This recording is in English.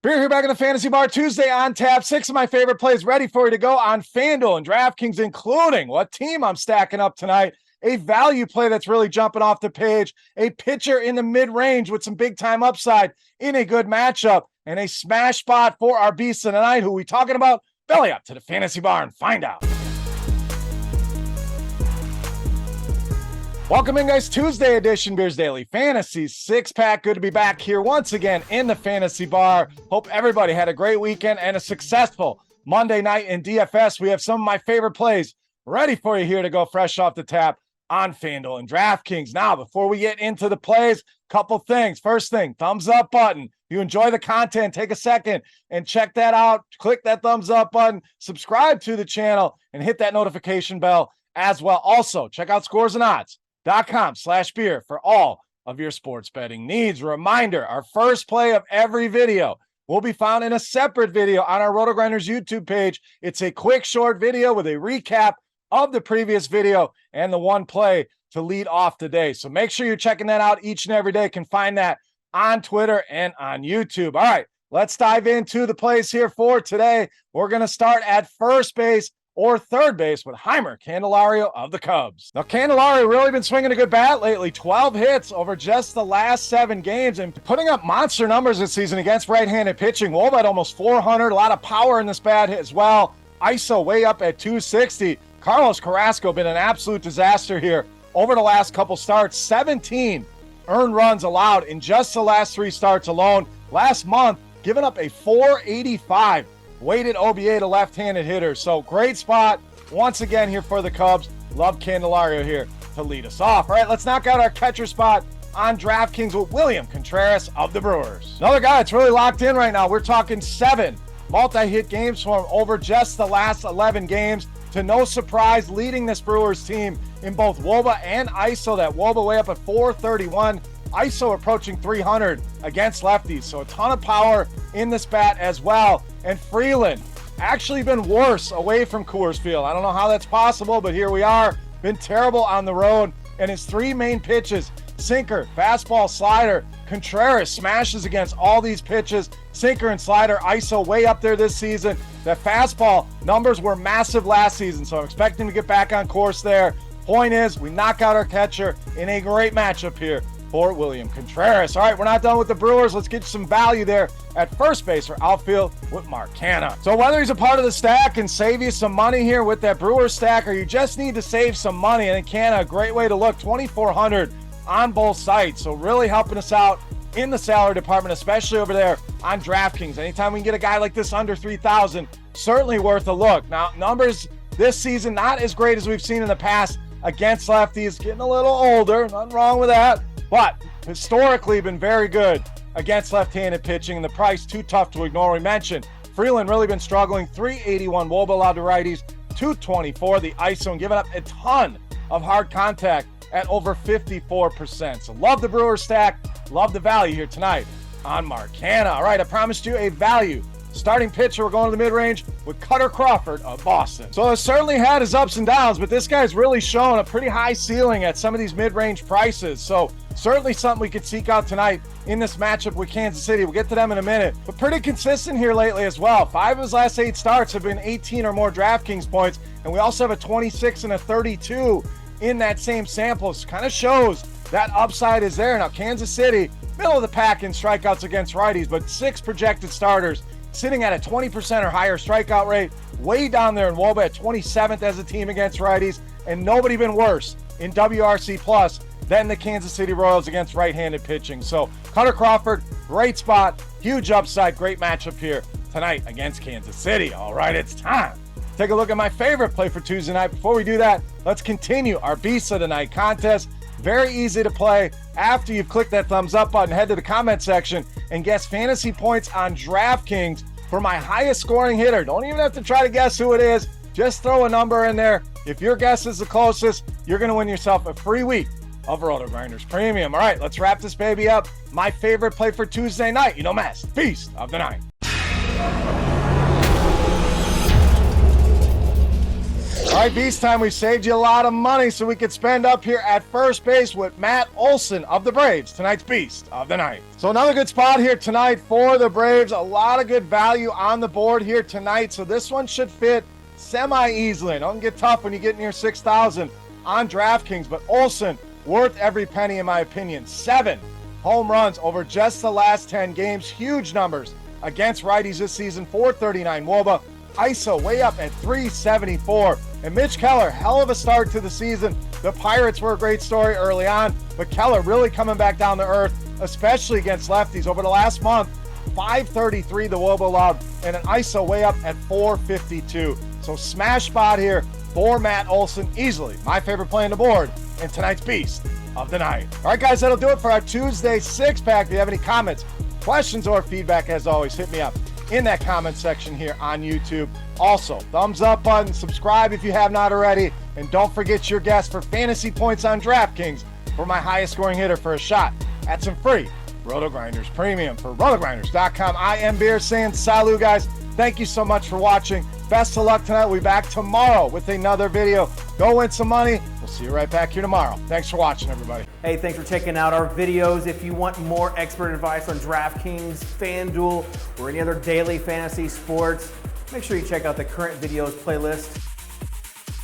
Beer here back in the Fantasy Bar Tuesday on tap. 6 of my favorite plays ready for you to go on FanDuel and DraftKings, including what team I'm stacking up tonight, a value play that's really jumping off the page, a pitcher in the mid-range with some big-time upside in a good matchup, and a smash spot for our beast of the night. Who we talking about? Belly up to the Fantasy Bar and find out. Welcome in, guys. Tuesday edition Beers Daily Fantasy Six-Pack. Good to be back here once again in the Fantasy Bar. Hope everybody had a great weekend and a successful Monday night in DFS. We have some of my favorite plays ready for you here to go fresh off the tap on FanDuel and DraftKings. Now, before we get into the plays, couple things. First thing, thumbs up button. If you enjoy the content, take a second and check that out. Click that thumbs up button, subscribe to the channel, and hit that notification bell as well. Also, check out scoresandodds.com/beer for all of your sports betting needs. Reminder, our first play of every video will be found in a separate video on our RotoGrinders YouTube page. It's a quick, short video with a recap of the previous video and the one play to lead off today. So make sure you're checking that out each and every day. You can find that on Twitter and on YouTube. All right, let's dive into the plays here for today. We're going to start at first base or third base with Heimer Candelario of the Cubs. Now, Candelario really been swinging a good bat lately. 12 hits over just the last 7 games and putting up monster numbers this season against right-handed pitching. Woba at almost 400, a lot of power in this bat as well. ISO way up at 260. Carlos Carrasco been an absolute disaster here over the last couple starts. 17 earned runs allowed in just the last 3 starts alone. Last month, giving up a 485 weighted OBA to left-handed hitters. So great spot once again here for the Cubs. Love Candelario here to lead us off. All right, let's knock out our catcher spot on DraftKings with William Contreras of the Brewers. Another guy that's really locked in right now. We're talking 7 multi-hit games for him over just the last 11 games. To no surprise, leading this Brewers team in both WOBA and ISO. That WOBA way up at 431. ISO approaching 300 against lefties. So a ton of power in this bat as well. And Freeland actually been worse away from Coors Field. I don't know how that's possible, but here we are. Been terrible on the road. And his 3 main pitches, sinker, fastball, slider. Contreras smashes against all these pitches. Sinker and slider, ISO way up there this season. The fastball numbers were massive last season, so I'm expecting to get back on course there. Point is, we knock out our catcher in a great matchup here for William Contreras. All right, we're not done with the Brewers. Let's get some value there at first base or outfield with Mark Canha. So whether he's a part of the stack and save you some money here with that Brewers stack, or you just need to save some money, and Canha, a great way to look, 2,400 on both sites. So really helping us out in the salary department, especially over there on DraftKings. Anytime we can get a guy like this under 3,000, certainly worth a look. Now, numbers this season, not as great as we've seen in the past against lefties, getting a little older, nothing wrong with that, but historically been very good against left-handed pitching, and the price too tough to ignore. We mentioned Freeland really been struggling, 381 WOBA allowed to righties, 224 the ISO, and giving up a ton of hard contact at over 54%. So love the Brewers stack, love the value here tonight on Mark Canha. All right, I promised you a value starting pitcher. We're going to the mid-range with Cutter Crawford of Boston. So it certainly had his ups and downs, but this guy's really shown a pretty high ceiling at some of these mid-range prices. So certainly something we could seek out tonight in this matchup with Kansas City. We'll get to them in a minute, but pretty consistent here lately as well. 5 of his last 8 starts have been 18 or more DraftKings points, and we also have a 26 and a 32 in that same sample. So kind of shows that upside is there. Now, Kansas City, middle of the pack in strikeouts against righties, but 6 projected starters sitting at a 20% or higher strikeout rate, way down there in WOBA at 27th as a team against righties, and nobody been worse in WRC plus than the Kansas City Royals against right-handed pitching. So Cutter Crawford, great spot, huge upside, great matchup here tonight against Kansas City. All right, it's time. Take a look at my favorite play for Tuesday night. Before we do that, let's continue our Beast of the Night contest. Very easy to play. After you've clicked that thumbs up button, head to the comment section and guess fantasy points on DraftKings for my highest scoring hitter. Don't even have to try to guess who it is. Just throw a number in there. If your guess is the closest, you're going to win yourself a free week of RotoGrinders Premium. All right, let's wrap this baby up. My favorite play for Tuesday night, Beast of the Night. All right, Beast time. We saved you a lot of money so we could spend up here at first base with Matt Olson of the Braves, tonight's Beast of the Night. So another good spot here tonight for the Braves. A lot of good value on the board here tonight. So this one should fit semi-easily. Don't get tough when you get near 6,000 on DraftKings, but Olson, worth every penny in my opinion. 7 home runs over just the last 10 games. Huge numbers against righties this season. 439 WOBA. ISO way up at 374. And Mitch Keller, hell of a start to the season. The Pirates were a great story early on, but Keller really coming back down to earth, especially against lefties. Over the last month, 533 the WOBA love, and an ISO way up at 452. So smash spot here for Matt Olson. Easily my favorite play on the board and tonight's Beast of the Night. All right, guys, that'll do it for our Tuesday six-pack. If you have any comments, questions, or feedback, as always, hit me up in that comment section here on YouTube. Also, thumbs up button, subscribe if you have not already, and don't forget your guess for fantasy points on DraftKings for my highest scoring hitter for a shot at some free RotoGrinders Premium. For RotoGrinders.com, I am Beer saying salut, guys. Thank you so much for watching. Best of luck tonight. We'll be back tomorrow with another video. Go win some money. We'll see you right back here tomorrow. Thanks for watching, everybody. Hey, thanks for checking out our videos. If you want more expert advice on DraftKings, FanDuel, or any other daily fantasy sports, make sure you check out the current videos playlist